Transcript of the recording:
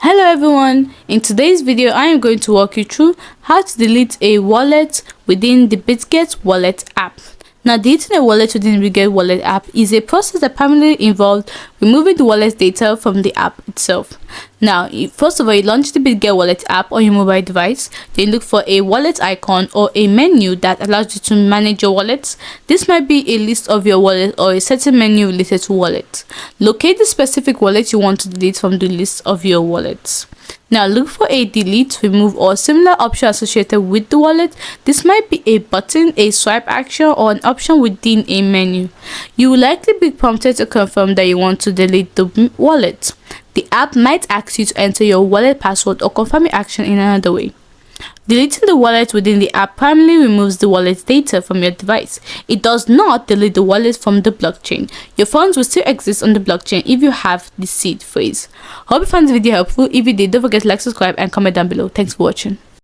Hello everyone, in today's video I am going to walk you through how to delete a wallet within the Bitget wallet app. Now, deleting a wallet within the Bitget wallet app is a process that primarily involves removing the wallet data from the app itself. Now, first of all, you launch the Bitget wallet app on your mobile device. Then look for a wallet icon or a menu that allows you to manage your wallets. This might be a list of your wallet or a certain menu related to wallets. Locate the specific wallet you want to delete from the list of your wallets. Now, look for a delete, remove, or similar option associated with the wallet. This might be a button, a swipe action, or an option within a menu. You will likely be prompted to confirm that you want to delete the wallet. The app might ask you to enter your wallet password or confirm your action in another way. Deleting the wallet within the app primarily removes the wallet's data from your device. It does not delete the wallet from the blockchain. Your funds will still exist on the blockchain if you have the seed phrase. Hope you found the video helpful. If you did, don't forget to like, subscribe, and comment down below. Thanks for watching.